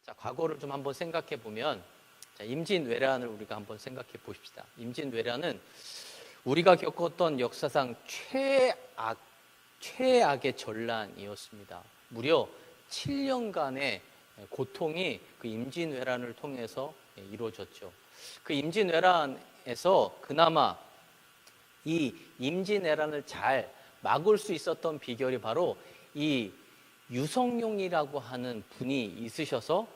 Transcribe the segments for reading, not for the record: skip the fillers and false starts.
자, 과거를 좀 한번 생각해 보면, 자, 임진왜란을 우리가 한번 생각해 보십시다. 임진왜란은 우리가 겪었던 역사상 최악의 전란이었습니다. 무려 7년간의 고통이 그 임진왜란을 통해서 이루어졌죠. 그 임진왜란에서 그나마 이 임진왜란을 잘 막을 수 있었던 비결이 바로 이 유성룡이라고 하는 분이 있으셔서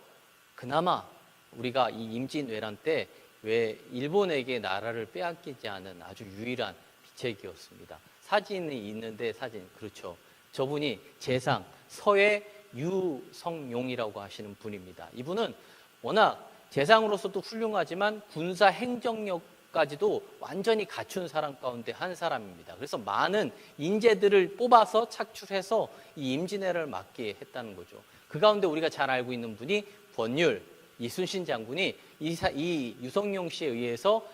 그나마 우리가 이 임진왜란 때 왜 일본에게 나라를 빼앗기지 않은 아주 유일한 비책이었습니다. 사진이 있는데 그렇죠. 저분이 재상 서해 유성룡이라고 하시는 분입니다. 이분은 워낙 재상으로서도 훌륭하지만 군사 행정력까지도 완전히 갖춘 사람 가운데 한 사람입니다. 그래서 많은 인재들을 뽑아서 착출해서 이 임진왜란을 막게 했다는 거죠. 그 가운데 우리가 잘 알고 있는 분이 권율, 이순신 장군이 이 유성룡 씨에 의해서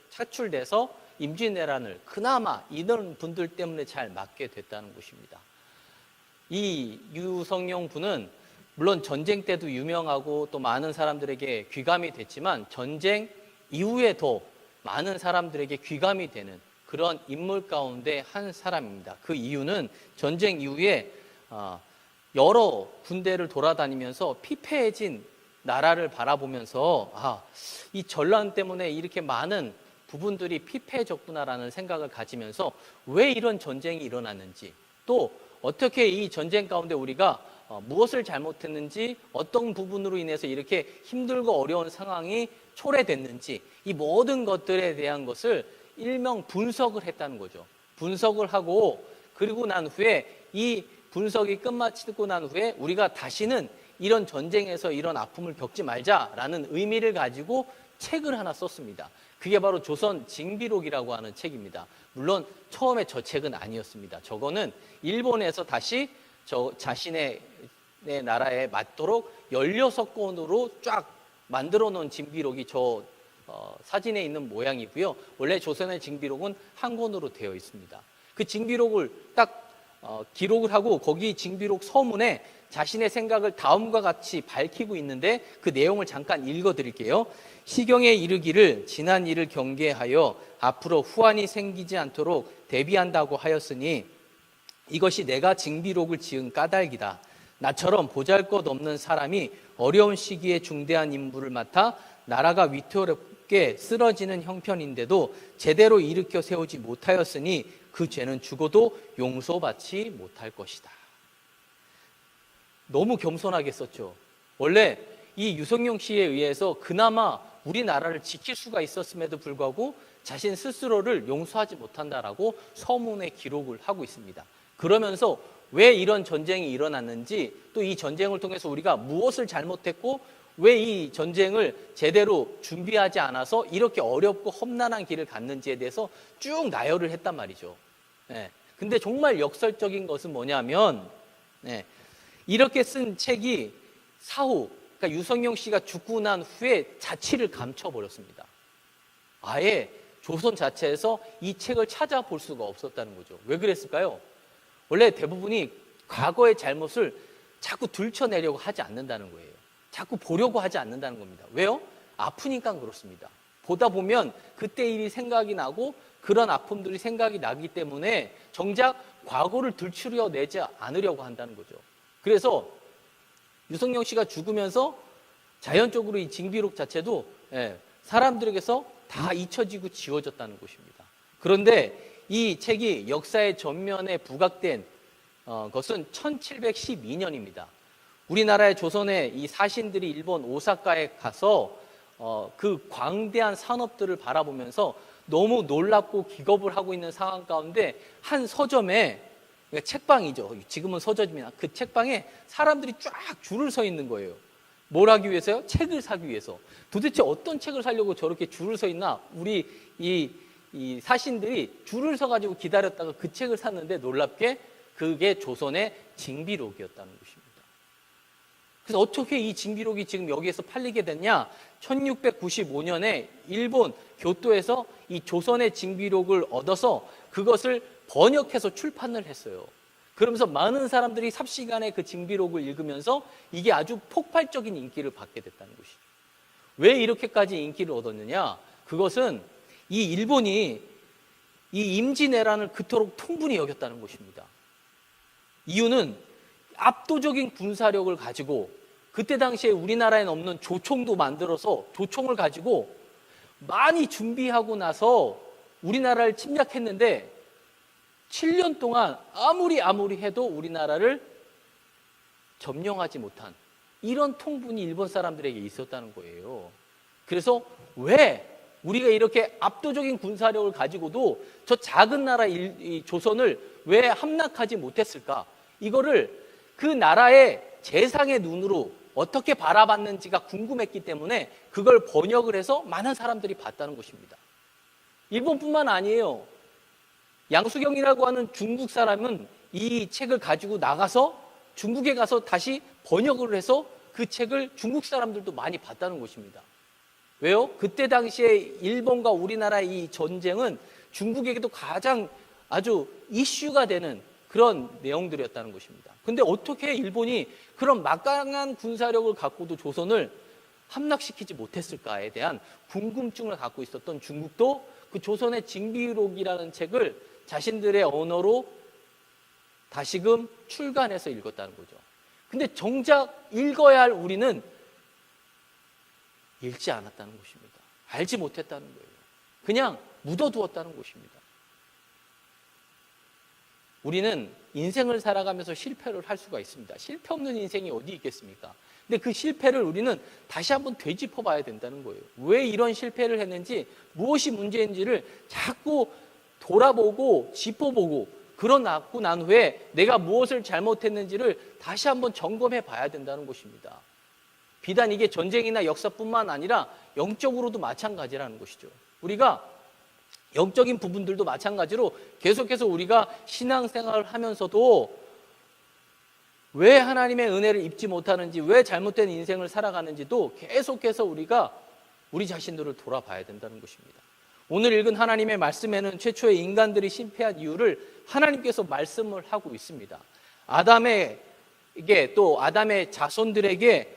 착출돼서 임진왜란을 그나마 이런 분들 때문에 잘 막게 됐다는 것입니다. 이 유성룡 분은 물론 전쟁 때도 유명하고 또 많은 사람들에게 귀감이 됐지만 전쟁 이후에 더 많은 사람들에게 귀감이 되는 그런 인물 가운데 한 사람입니다. 그 이유는 전쟁 이후에 여러 군대를 돌아다니면서 피폐해진 나라를 바라보면서 이 전란 때문에 이렇게 많은 부분들이 피폐해졌구나라는 생각을 가지면서 왜 이런 전쟁이 일어났는지, 또 어떻게 이 전쟁 가운데 우리가 무엇을 잘못했는지, 어떤 부분으로 인해서 이렇게 힘들고 어려운 상황이 초래됐는지, 이 모든 것들에 대한 것을 일명 분석을 했다는 거죠. 분석을 하고, 그리고 난 후에 이 분석이 끝마치고 난 후에 우리가 다시는 이런 전쟁에서 이런 아픔을 겪지 말자라는 의미를 가지고 책을 하나 썼습니다. 그게 바로 조선 징비록이라고 하는 책입니다. 물론 처음에 저 책은 아니었습니다. 저거는 일본에서 다시 자신의 나라에 맞도록 16권으로 쫙 만들어 놓은 징비록이 사진에 있는 모양이고요. 원래 조선의 징비록은 한 권으로 되어 있습니다. 그 징비록을 딱 기록을 하고 거기 징비록 서문에 자신의 생각을 다음과 같이 밝히고 있는데 그 내용을 잠깐 읽어드릴게요. 시경에 이르기를 지난 일을 경계하여 앞으로 후환이 생기지 않도록 대비한다고 하였으니 이것이 내가 징비록을 지은 까닭이다. 나처럼 보잘것없는 사람이 어려운 시기에 중대한 임무를 맡아 나라가 위태롭게 쓰러지는 형편인데도 제대로 일으켜 세우지 못하였으니 그 죄는 죽어도 용서받지 못할 것이다. 너무 겸손하게 썼죠. 원래 이 유성룡 씨에 의해서 그나마 우리나라를 지킬 수가 있었음에도 불구하고 자신 스스로를 용서하지 못한다라고 서문에 기록을 하고 있습니다. 그러면서 왜 이런 전쟁이 일어났는지, 또 이 전쟁을 통해서 우리가 무엇을 잘못했고 왜 이 전쟁을 제대로 준비하지 않아서 이렇게 어렵고 험난한 길을 갔는지에 대해서 쭉 나열을 했단 말이죠. 근데 정말 역설적인 것은 뭐냐면 이렇게 쓴 책이 사후, 그러니까 유성룡 씨가 죽고 난 후에 자취를 감춰버렸습니다. 아예 조선 자체에서 이 책을 찾아볼 수가 없었다는 거죠. 왜 그랬을까요? 원래 대부분이 과거의 잘못을 자꾸 들춰내려고 하지 않는다는 거예요. 자꾸 보려고 하지 않는다는 겁니다. 왜요? 아프니까 그렇습니다. 보다 보면 그때 일이 생각이 나고 그런 아픔들이 생각이 나기 때문에 정작 과거를 들추려내지 않으려고 한다는 거죠. 그래서 유성룡 씨가 죽으면서 자연적으로 이 징비록 자체도 사람들에게서 다 잊혀지고 지워졌다는 것입니다. 그런데 이 책이 역사의 전면에 부각된 것은 1712년입니다. 우리나라의 조선의 이 사신들이 일본 오사카에 가서 그 광대한 산업들을 바라보면서 너무 놀랍고 기겁을 하고 있는 상황 가운데 한 서점에, 그러니까 책방이죠. 지금은 서점이나 그 책방에 사람들이 쫙 줄을 서 있는 거예요. 뭘 하기 위해서요? 책을 사기 위해서. 도대체 어떤 책을 사려고 저렇게 줄을 서 있나? 우리 이 사신들이 줄을 서가지고 기다렸다가 그 책을 샀는데 놀랍게 그게 조선의 징비록이었다는 것입니다. 그래서 어떻게 이 징비록이 지금 여기에서 팔리게 됐냐? 1695년에 일본 교토에서 이 조선의 징비록을 얻어서 그것을 번역해서 출판을 했어요. 그러면서 많은 사람들이 삽시간에 그 징비록을 읽으면서 이게 아주 폭발적인 인기를 받게 됐다는 것이죠. 왜 이렇게까지 인기를 얻었느냐? 그것은 이 일본이 이 임진왜란을 그토록 통분히 여겼다는 것입니다. 이유는 압도적인 군사력을 가지고 그때 당시에 우리나라에는 없는 조총도 만들어서 조총을 가지고 많이 준비하고 나서 우리나라를 침략했는데 7년 동안 아무리 해도 우리나라를 점령하지 못한 이런 통분이 일본 사람들에게 있었다는 거예요. 그래서 왜 우리가 이렇게 압도적인 군사력을 가지고도 저 작은 나라 이 조선을 왜 함락하지 못했을까? 이거를 그 나라의 재상의 눈으로 어떻게 바라봤는지가 궁금했기 때문에 그걸 번역을 해서 많은 사람들이 봤다는 것입니다. 일본뿐만 아니에요. 양수경이라고 하는 중국 사람은 이 책을 가지고 나가서 중국에 가서 다시 번역을 해서 그 책을 중국 사람들도 많이 봤다는 것입니다. 왜요? 그때 당시에 일본과 우리나라의 이 전쟁은 중국에게도 가장 아주 이슈가 되는 그런 내용들이었다는 것입니다. 근데 어떻게 일본이 그런 막강한 군사력을 갖고도 조선을 함락시키지 못했을까에 대한 궁금증을 갖고 있었던 중국도 그 조선의 징비록이라는 책을 자신들의 언어로 다시금 출간해서 읽었다는 거죠. 근데 정작 읽어야 할 우리는 읽지 않았다는 것입니다. 알지 못했다는 거예요. 그냥 묻어두었다는 것입니다. 우리는 인생을 살아가면서 실패를 할 수가 있습니다. 실패 없는 인생이 어디 있겠습니까? 근데 그 실패를 우리는 다시 한번 되짚어 봐야 된다는 거예요. 왜 이런 실패를 했는지, 무엇이 문제인지를 자꾸 돌아보고 짚어보고 그러고 난 후에 내가 무엇을 잘못했는지를 다시 한번 점검해 봐야 된다는 것입니다. 비단 이게 전쟁이나 역사뿐만 아니라 영적으로도 마찬가지라는 것이죠. 우리가 영적인 부분들도 마찬가지로 계속해서 우리가 신앙생활을 하면서도 왜 하나님의 은혜를 입지 못하는지, 왜 잘못된 인생을 살아가는지도 계속해서 우리가 우리 자신들을 돌아봐야 된다는 것입니다. 오늘 읽은 하나님의 말씀에는 최초의 인간들이 실패한 이유를 하나님께서 말씀을 하고 있습니다. 아담에게 또 아담의 자손들에게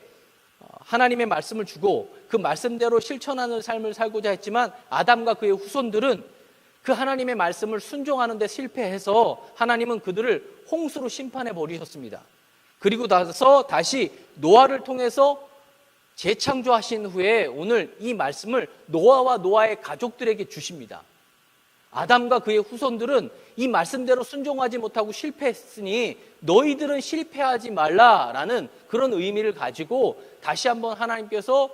하나님의 말씀을 주고 그 말씀대로 실천하는 삶을 살고자 했지만 아담과 그의 후손들은 그 하나님의 말씀을 순종하는 데 실패해서 하나님은 그들을 홍수로 심판해 버리셨습니다. 그리고 나서 다시 노아를 통해서 재창조하신 후에 오늘 이 말씀을 노아와 노아의 가족들에게 주십니다. 아담과 그의 후손들은 이 말씀대로 순종하지 못하고 실패했으니 너희들은 실패하지 말라라는 그런 의미를 가지고 다시 한번 하나님께서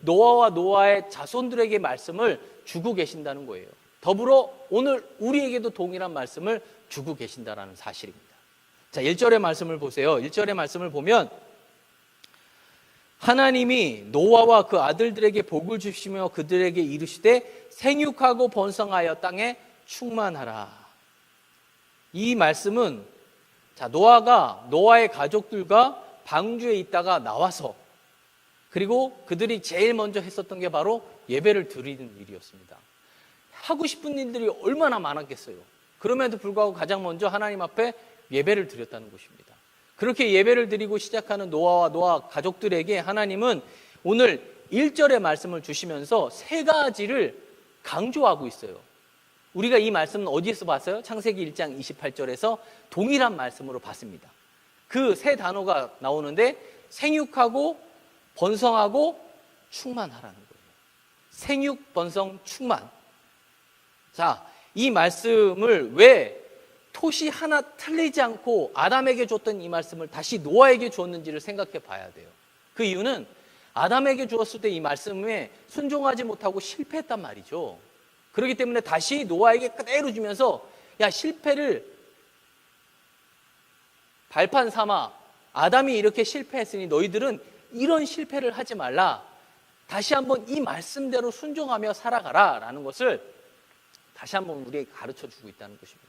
노아와 노아의 자손들에게 말씀을 주고 계신다는 거예요. 더불어 오늘 우리에게도 동일한 말씀을 주고 계신다는 사실입니다. 자, 1절의 말씀을 보세요. 1절의 말씀을 보면 하나님이 노아와 그 아들들에게 복을 주시며 그들에게 이르시되 생육하고 번성하여 땅에 충만하라. 이 말씀은 노아가 노아의 가족들과 방주에 있다가 나와서 그리고 그들이 제일 먼저 했었던 게 바로 예배를 드리는 일이었습니다. 하고 싶은 일들이 얼마나 많았겠어요. 그럼에도 불구하고 가장 먼저 하나님 앞에 예배를 드렸다는 것입니다. 그렇게 예배를 드리고 시작하는 노아와 노아 가족들에게 하나님은 오늘 1절의 말씀을 주시면서 세 가지를 강조하고 있어요. 우리가 이 말씀은 어디에서 봤어요? 창세기 1장 28절에서 동일한 말씀으로 봤습니다. 그 세 단어가 나오는데 생육하고 번성하고 충만하라는 거예요. 생육, 번성, 충만. 자, 이 말씀을 왜 토시 하나 틀리지 않고 아담에게 줬던 이 말씀을 다시 노아에게 주었는지를 생각해 봐야 돼요. 그 이유는 아담에게 주었을 때 이 말씀에 순종하지 못하고 실패했단 말이죠. 그렇기 때문에 다시 노아에게 그대로 주면서 야, 실패를 발판 삼아 아담이 이렇게 실패했으니 너희들은 이런 실패를 하지 말라. 다시 한번 이 말씀대로 순종하며 살아가라 라는 것을 다시 한번 우리에게 가르쳐 주고 있다는 것입니다.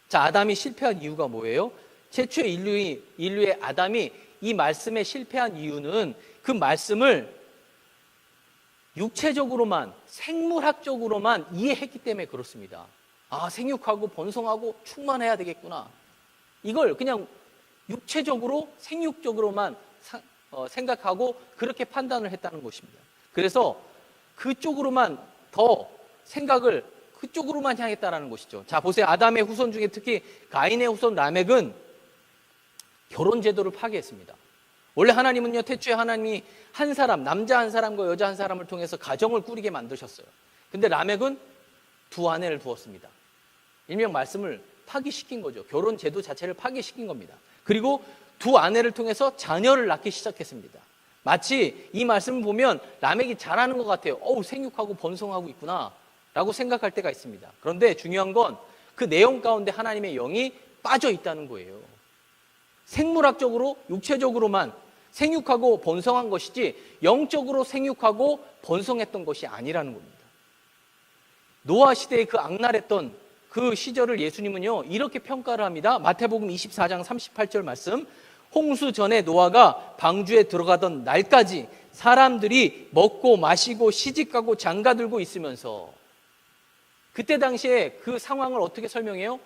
자, 아담이 실패한 이유가 뭐예요? 최초의 인류의 아담이 이 말씀에 실패한 이유는 그 말씀을 육체적으로만, 생물학적으로만 이해했기 때문에 그렇습니다. 아, 생육하고 번성하고 충만해야 되겠구나. 이걸 그냥 육체적으로 생육적으로만 생각하고 그렇게 판단을 했다는 것입니다. 그래서 그쪽으로만 더 생각을 그쪽으로만 향했다라는 것이죠. 자, 보세요. 아담의 후손 중에 특히 가인의 후손 라멕은 결혼 제도를 파괴했습니다. 원래 하나님은요, 태초에 하나님이 한 사람, 남자 한 사람과 여자 한 사람을 통해서 가정을 꾸리게 만드셨어요. 근데 라멕은 두 아내를 두었습니다. 일명 말씀을 파기시킨 거죠. 결혼 제도 자체를 파기시킨 겁니다. 그리고 두 아내를 통해서 자녀를 낳기 시작했습니다. 마치 이 말씀을 보면 라멕이 잘하는 것 같아요. 생육하고 번성하고 있구나 라고 생각할 때가 있습니다. 그런데 중요한 건 그 내용 가운데 하나님의 영이 빠져 있다는 거예요. 생물학적으로 육체적으로만 생육하고 번성한 것이지 영적으로 생육하고 번성했던 것이 아니라는 겁니다. 노아 시대에 그 악랄했던 그 시절을 예수님은요 이렇게 평가를 합니다. 마태복음 24장 38절 말씀, 홍수 전에 노아가 방주에 들어가던 날까지 사람들이 먹고 마시고 시집가고 장가들고 있으면서, 그때 당시에 그 상황을 어떻게 설명해요?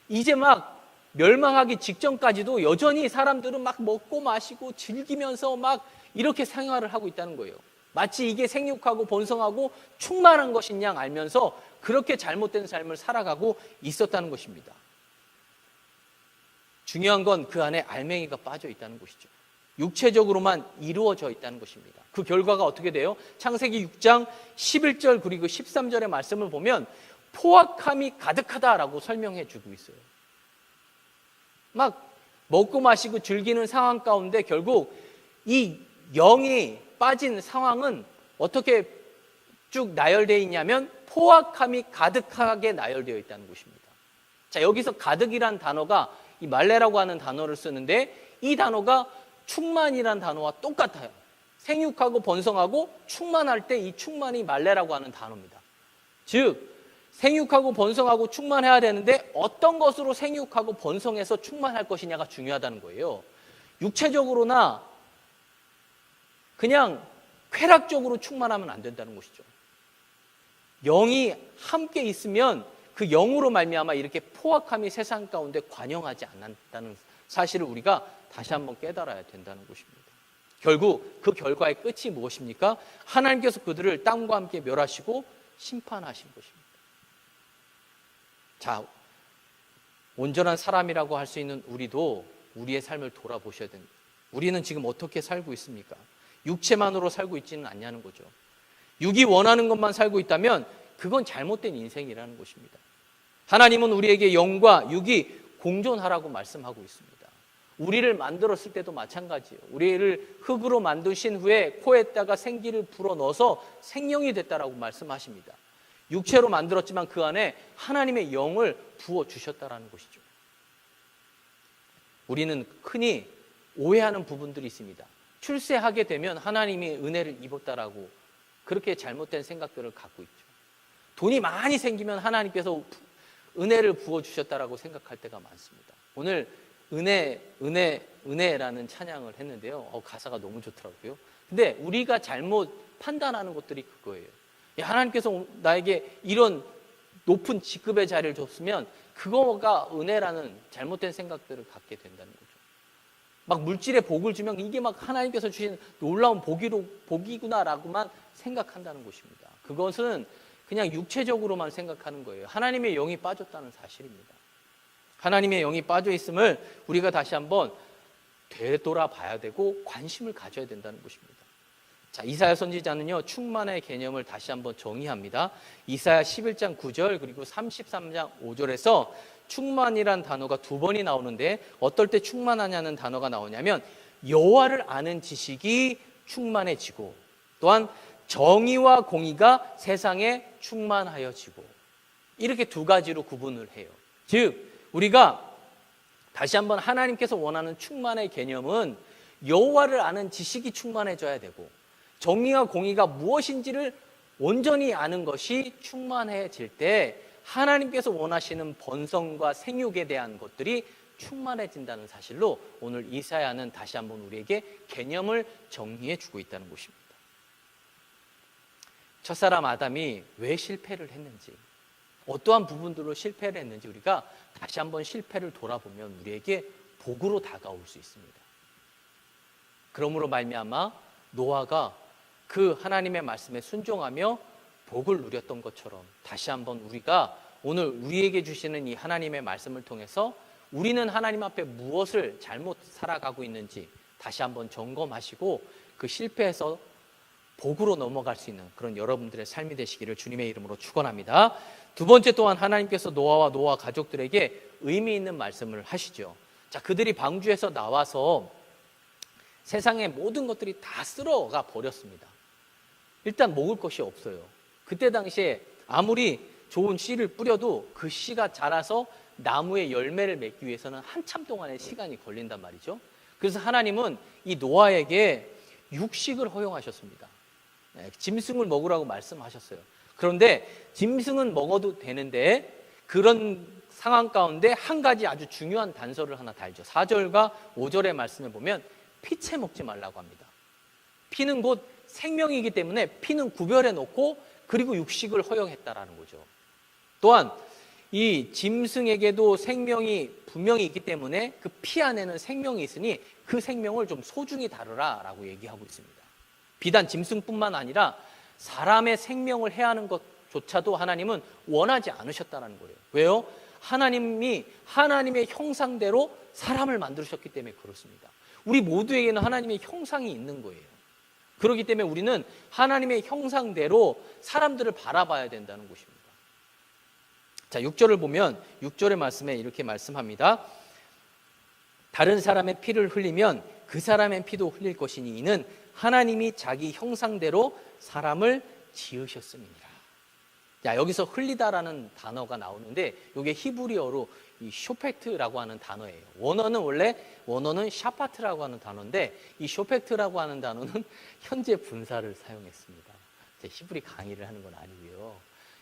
이제 막 멸망하기 직전까지도 여전히 사람들은 막 먹고 마시고 즐기면서 막 이렇게 생활을 하고 있다는 거예요. 마치 이게 생육하고 번성하고 충만한 것인 양 알면서 그렇게 잘못된 삶을 살아가고 있었다는 것입니다. 중요한 건 그 안에 알맹이가 빠져 있다는 것이죠. 육체적으로만 이루어져 있다는 것입니다. 그 결과가 어떻게 돼요? 창세기 6장 11절 그리고 13절의 말씀을 보면 포악함이 가득하다라고 설명해 주고 있어요. 막 먹고 마시고 즐기는 상황 가운데 결국 이 영이 빠진 상황은 어떻게 쭉 나열되어 있냐면 포악함이 가득하게 나열되어 있다는 것입니다. 자, 여기서 가득이란 단어가 이 말레라고 하는 단어를 쓰는데 이 단어가 충만이란 단어와 똑같아요. 생육하고 번성하고 충만할 때 이 충만이 말레라고 하는 단어입니다. 즉 생육하고 번성하고 충만해야 되는데 어떤 것으로 생육하고 번성해서 충만할 것이냐가 중요하다는 거예요. 육체적으로나 그냥 쾌락적으로 충만하면 안 된다는 것이죠. 영이 함께 있으면 그 영으로 말미암아 이렇게 포악함이 세상 가운데 관영하지 않는다는 사실을 우리가 다시 한번 깨달아야 된다는 것입니다. 결국 그 결과의 끝이 무엇입니까? 하나님께서 그들을 땅과 함께 멸하시고 심판하신 것입니다. 자, 온전한 사람이라고 할 수 있는 우리도 우리의 삶을 돌아보셔야 됩니다. 우리는 지금 어떻게 살고 있습니까? 육체만으로 살고 있지는 않냐는 거죠. 육이 원하는 것만 살고 있다면 그건 잘못된 인생이라는 것입니다. 하나님은 우리에게 영과 육이 공존하라고 말씀하고 있습니다. 우리를 만들었을 때도 마찬가지예요. 우리를 흙으로 만드신 후에 코에다가 생기를 불어넣어서 생명이 됐다라고 말씀하십니다. 육체로 만들었지만 그 안에 하나님의 영을 부어주셨다라는 것이죠. 우리는 흔히 오해하는 부분들이 있습니다. 출세하게 되면 하나님이 은혜를 입었다라고 그렇게 잘못된 생각들을 갖고 있죠. 돈이 많이 생기면 하나님께서 은혜를 부어주셨다라고 생각할 때가 많습니다. 오늘 은혜라는 찬양을 했는데요. 가사가 너무 좋더라고요. 근데 우리가 잘못 판단하는 것들이 그거예요. 하나님께서 나에게 이런 높은 직급의 자리를 줬으면 그거가 은혜라는 잘못된 생각들을 갖게 된다는 거죠. 막 물질의 복을 주면 이게 막 하나님께서 주신 놀라운 복이구나라고만 생각한다는 것입니다. 그것은 그냥 육체적으로만 생각하는 거예요. 하나님의 영이 빠졌다는 사실입니다. 하나님의 영이 빠져 있음을 우리가 다시 한번 되돌아봐야 되고 관심을 가져야 된다는 것입니다. 자, 이사야 선지자는요 충만의 개념을 다시 한번 정의합니다. 이사야 11장 9절 그리고 33장 5절에서 충만이란 단어가 두 번이 나오는데 어떨 때 충만하냐는 단어가 나오냐면 여호와를 아는 지식이 충만해지고 또한 정의와 공의가 세상에 충만하여지고 이렇게 두 가지로 구분을 해요. 즉 우리가 다시 한번 하나님께서 원하는 충만의 개념은 여호와를 아는 지식이 충만해져야 되고 정의와 공의가 무엇인지를 온전히 아는 것이 충만해질 때 하나님께서 원하시는 번성과 생육에 대한 것들이 충만해진다는 사실로 오늘 이사야는 다시 한번 우리에게 개념을 정리해 주고 있다는 것입니다. 첫사람 아담이 왜 실패를 했는지, 어떠한 부분들로 실패를 했는지 우리가 다시 한번 실패를 돌아보면 우리에게 복으로 다가올 수 있습니다. 그러므로 말미암아 노아가 그 하나님의 말씀에 순종하며 복을 누렸던 것처럼 다시 한번 우리가 오늘 우리에게 주시는 이 하나님의 말씀을 통해서 우리는 하나님 앞에 무엇을 잘못 살아가고 있는지 다시 한번 점검하시고 그 실패에서 복으로 넘어갈 수 있는 그런 여러분들의 삶이 되시기를 주님의 이름으로 축원합니다. 두 번째 또한 하나님께서 노아와 노아 가족들에게 의미 있는 말씀을 하시죠. 자, 그들이 방주에서 나와서 세상의 모든 것들이 다 쓸어가 버렸습니다. 일단 먹을 것이 없어요. 그때 당시에 아무리 좋은 씨를 뿌려도 그 씨가 자라서 나무의 열매를 맺기 위해서는 한참 동안의 시간이 걸린단 말이죠. 그래서 하나님은 이 노아에게 육식을 허용하셨습니다. 짐승을 먹으라고 말씀하셨어요. 그런데 짐승은 먹어도 되는데 그런 상황 가운데 한 가지 아주 중요한 단서를 하나 달죠. 4절과 5절의 말씀에 보면 피채 먹지 말라고 합니다. 피는 곧 생명이기 때문에 피는 구별해 놓고 그리고 육식을 허용했다라는 거죠. 또한 이 짐승에게도 생명이 분명히 있기 때문에 그 피 안에는 생명이 있으니 그 생명을 좀 소중히 다루라라고 얘기하고 있습니다. 비단 짐승뿐만 아니라 사람의 생명을 해하는 것조차도 하나님은 원하지 않으셨다는 거예요. 왜요? 하나님이 하나님의 형상대로 사람을 만드셨기 때문에 그렇습니다. 우리 모두에게는 하나님의 형상이 있는 거예요. 그렇기 때문에 우리는 하나님의 형상대로 사람들을 바라봐야 된다는 것입니다. 자, 6절을 보면 6절의 말씀에 이렇게 말씀합니다. 다른 사람의 피를 흘리면 그 사람의 피도 흘릴 것이니 이는 하나님이 자기 형상대로 사람을 지으셨음이니라. 자, 여기서 흘리다라는 단어가 나오는데 이게 히브리어로 이 쇼펙트라고 하는 단어예요. 원어는 샤파트라고 하는 단어인데 이 쇼펙트라고 하는 단어는 현재 분사를 사용했습니다. 제 히브리 강의를 하는 건 아니고요.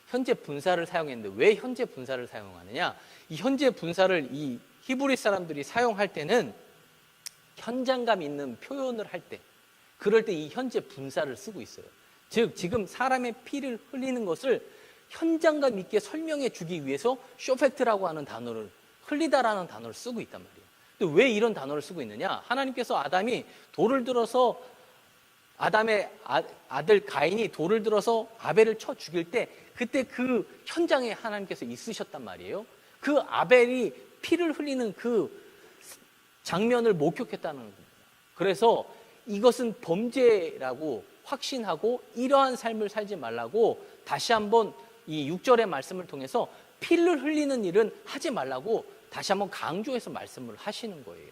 현재 분사를 사용했는데 왜 현재 분사를 사용하느냐? 이 현재 분사를 이 히브리 사람들이 사용할 때는 현장감 있는 표현을 할 때, 그럴 때 이 현재 분사를 쓰고 있어요. 즉 지금 사람의 피를 흘리는 것을 현장감 있게 설명해 주기 위해서 쇼펙트라고 하는 단어를, 흘리다라는 단어를 쓰고 있단 말이에요. 근데 왜 이런 단어를 쓰고 있느냐? 하나님께서 아담이 돌을 들어서 아담의 아들 가인이 돌을 들어서 아벨을 쳐 죽일 때 그때 그 현장에 하나님께서 있으셨단 말이에요. 그 아벨이 피를 흘리는 그 장면을 목격했다는 겁니다. 그래서 이것은 범죄라고 확신하고 이러한 삶을 살지 말라고 다시 한번 이 6절의 말씀을 통해서 피를 흘리는 일은 하지 말라고 다시 한번 강조해서 말씀을 하시는 거예요.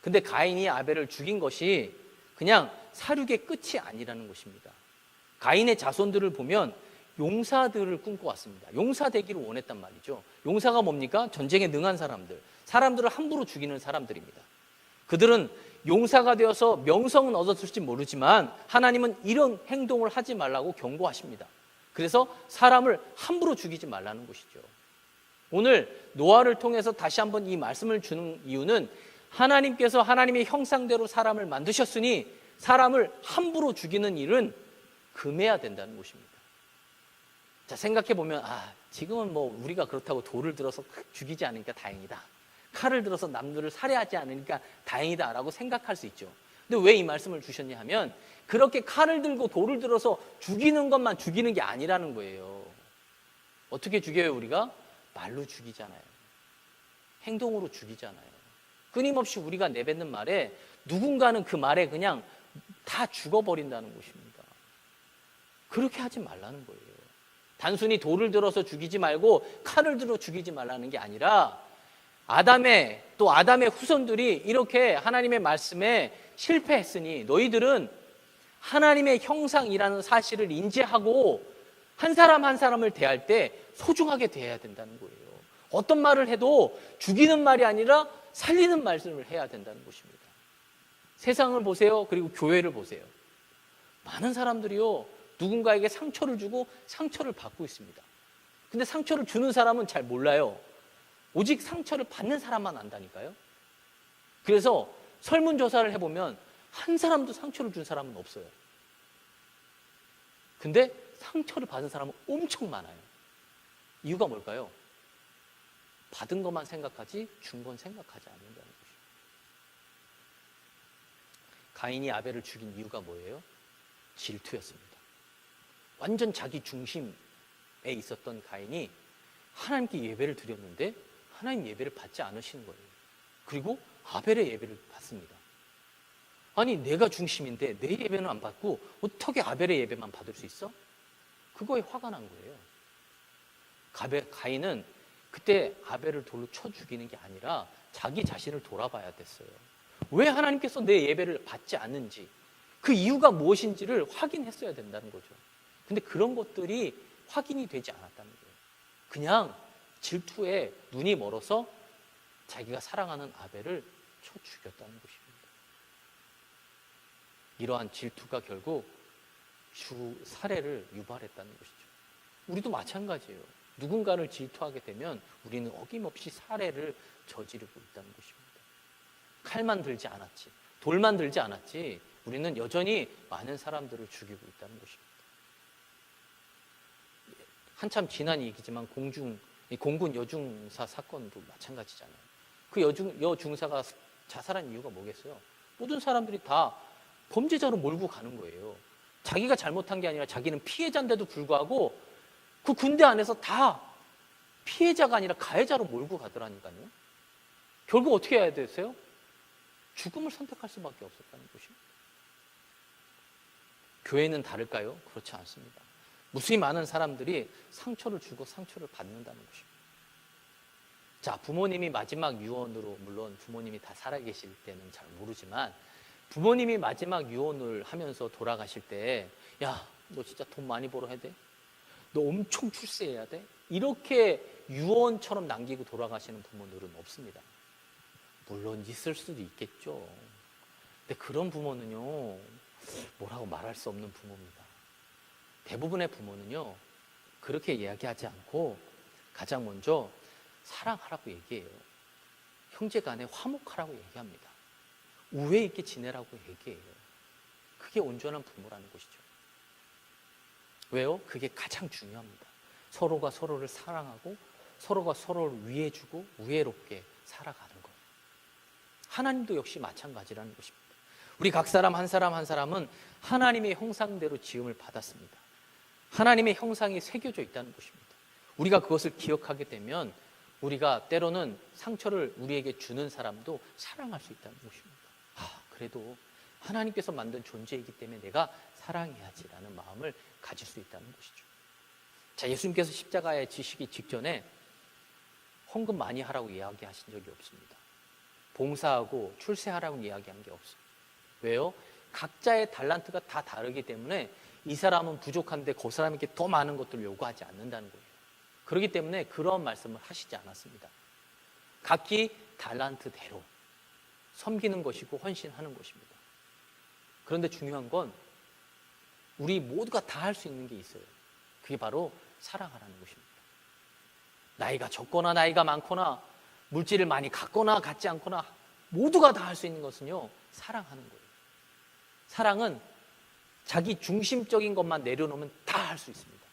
근데 가인이 아벨을 죽인 것이 그냥 살육의 끝이 아니라는 것입니다. 가인의 자손들을 보면 용사들을 꿈꿔왔습니다. 용사 되기를 원했단 말이죠. 용사가 뭡니까? 전쟁에 능한 사람들, 사람들을 함부로 죽이는 사람들입니다. 그들은 용사가 되어서 명성은 얻었을지 모르지만 하나님은 이런 행동을 하지 말라고 경고하십니다. 그래서 사람을 함부로 죽이지 말라는 것이죠. 오늘 노아를 통해서 다시 한번 이 말씀을 주는 이유는 하나님께서 하나님의 형상대로 사람을 만드셨으니 사람을 함부로 죽이는 일은 금해야 된다는 것입니다. 자, 생각해 보면 지금은 뭐 우리가 그렇다고 돌을 들어서 죽이지 않으니까 다행이다. 칼을 들어서 남들을 살해하지 않으니까 다행이다라고 생각할 수 있죠. 근데 왜 이 말씀을 주셨냐 하면 그렇게 칼을 들고 돌을 들어서 죽이는 것만 죽이는 게 아니라는 거예요. 어떻게 죽여요 우리가? 말로 죽이잖아요. 행동으로 죽이잖아요. 끊임없이 우리가 내뱉는 말에 누군가는 그 말에 그냥 다 죽어버린다는 것입니다. 그렇게 하지 말라는 거예요. 단순히 돌을 들어서 죽이지 말고 칼을 들어 죽이지 말라는 게 아니라 아담의 후손들이 이렇게 하나님의 말씀에 실패했으니 너희들은 하나님의 형상이라는 사실을 인지하고 한 사람 한 사람을 대할 때 소중하게 대해야 된다는 거예요. 어떤 말을 해도 죽이는 말이 아니라 살리는 말씀을 해야 된다는 것입니다. 세상을 보세요. 그리고 교회를 보세요. 많은 사람들이요, 누군가에게 상처를 주고 상처를 받고 있습니다. 근데 상처를 주는 사람은 잘 몰라요. 오직 상처를 받는 사람만 안다니까요. 그래서 설문조사를 해보면 한 사람도 상처를 준 사람은 없어요. 근데 상처를 받은 사람은 엄청 많아요. 이유가 뭘까요? 받은 것만 생각하지 준 건 생각하지 않는다는 것이죠. 가인이 아벨을 죽인 이유가 뭐예요? 질투였습니다. 완전 자기 중심에 있었던 가인이 하나님께 예배를 드렸는데 하나님 예배를 받지 않으시는 거예요. 그리고 아벨의 예배를 받습니다. 아니, 내가 중심인데 내 예배는 안 받고 어떻게 아벨의 예배만 받을 수 있어? 그거에 화가 난 거예요. 가인은 그때 아벨을 돌로 쳐 죽이는 게 아니라 자기 자신을 돌아봐야 됐어요. 왜 하나님께서 내 예배를 받지 않는지, 그 이유가 무엇인지를 확인했어야 된다는 거죠. 근데 그런 것들이 확인이 되지 않았다는 거예요. 그냥 질투에 눈이 멀어서 자기가 사랑하는 아벨을 쳐 죽였다는 것입니다. 이러한 질투가 결국 주 살해를 유발했다는 것이죠. 우리도 마찬가지예요. 누군가를 질투하게 되면 우리는 어김없이 살해를 저지르고 있다는 것입니다. 칼만 들지 않았지, 돌만 들지 않았지, 우리는 여전히 많은 사람들을 죽이고 있다는 것입니다. 한참 지난 얘기지만 공군 여중사 사건도 마찬가지잖아요. 그 여중사가 자살한 이유가 뭐겠어요? 모든 사람들이 다 범죄자로 몰고 가는 거예요. 자기가 잘못한 게 아니라 자기는 피해자인데도 불구하고 그 군대 안에서 다 피해자가 아니라 가해자로 몰고 가더라니까요. 결국 어떻게 해야 되세요? 죽음을 선택할 수밖에 없었다는 것입니다. 교회는 다를까요? 그렇지 않습니다. 무수히 많은 사람들이 상처를 주고 상처를 받는다는 것입니다. 자, 부모님이 마지막 유언으로, 물론 부모님이 다 살아계실 때는 잘 모르지만 부모님이 마지막 유언을 하면서 돌아가실 때, 야, 너 진짜 돈 많이 벌어야 돼? 너 엄청 출세해야 돼? 이렇게 유언처럼 남기고 돌아가시는 부모들은 없습니다. 물론 있을 수도 있겠죠. 근데 그런 부모는요, 뭐라고 말할 수 없는 부모입니다. 대부분의 부모는요, 그렇게 이야기하지 않고 가장 먼저 사랑하라고 얘기해요. 형제 간에 화목하라고 얘기합니다. 우애 있게 지내라고 얘기해요. 그게 온전한 부모라는 것이죠. 왜요? 그게 가장 중요합니다. 서로가 서로를 사랑하고 서로가 서로를 위해주고 우애롭게 살아가는 것. 하나님도 역시 마찬가지라는 것입니다. 우리 각 사람 한 사람 한 사람은 하나님의 형상대로 지음을 받았습니다. 하나님의 형상이 새겨져 있다는 것입니다. 우리가 그것을 기억하게 되면 우리가 때로는 상처를 우리에게 주는 사람도 사랑할 수 있다는 것입니다. 그래도 하나님께서 만든 존재이기 때문에 내가 사랑해야지라는 마음을 가질 수 있다는 것이죠. 자, 예수님께서 십자가에 지시기 직전에 헌금 많이 하라고 이야기하신 적이 없습니다. 봉사하고 출세하라고 이야기한 게 없어요. 왜요? 각자의 달란트가 다 다르기 때문에 이 사람은 부족한데 그 사람에게 더 많은 것들을 요구하지 않는다는 거예요. 그렇기 때문에 그런 말씀을 하시지 않았습니다. 각기 달란트대로 섬기는 것이고 헌신하는 것입니다. 그런데 중요한 건 우리 모두가 다 할 수 있는 게 있어요. 그게 바로 사랑하라는 것입니다. 나이가 적거나 나이가 많거나 물질을 많이 갖거나 갖지 않거나 모두가 다 할 수 있는 것은요, 사랑하는 거예요. 사랑은 자기 중심적인 것만 내려놓으면 다 할 수 있습니다.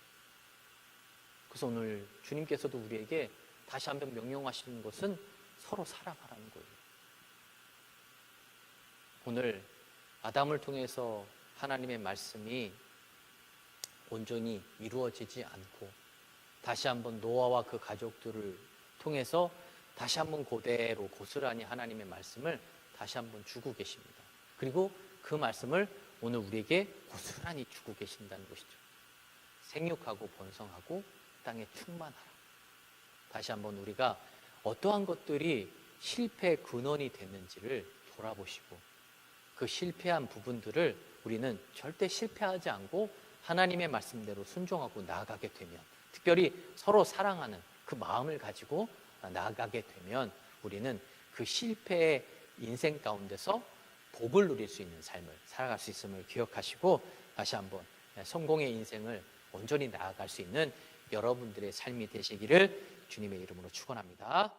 그래서 오늘 주님께서도 우리에게 다시 한번 명령하시는 것은 서로 사랑하라는 거예요. 오늘 아담을 통해서 하나님의 말씀이 온전히 이루어지지 않고 다시 한번 노아와 그 가족들을 통해서 다시 한번 그대로 고스란히 하나님의 말씀을 다시 한번 주고 계십니다. 그리고 그 말씀을 오늘 우리에게 고스란히 주고 계신다는 것이죠. 생육하고 번성하고 땅에 충만하라. 다시 한번 우리가 어떠한 것들이 실패의 근원이 됐는지를 돌아보시고 그 실패한 부분들을 우리는 절대 실패하지 않고 하나님의 말씀대로 순종하고 나아가게 되면, 특별히 서로 사랑하는 그 마음을 가지고 나아가게 되면 우리는 그 실패의 인생 가운데서 복을 누릴 수 있는 삶을 살아갈 수 있음을 기억하시고 다시 한번 성공의 인생을 온전히 나아갈 수 있는 여러분들의 삶이 되시기를 주님의 이름으로 축원합니다.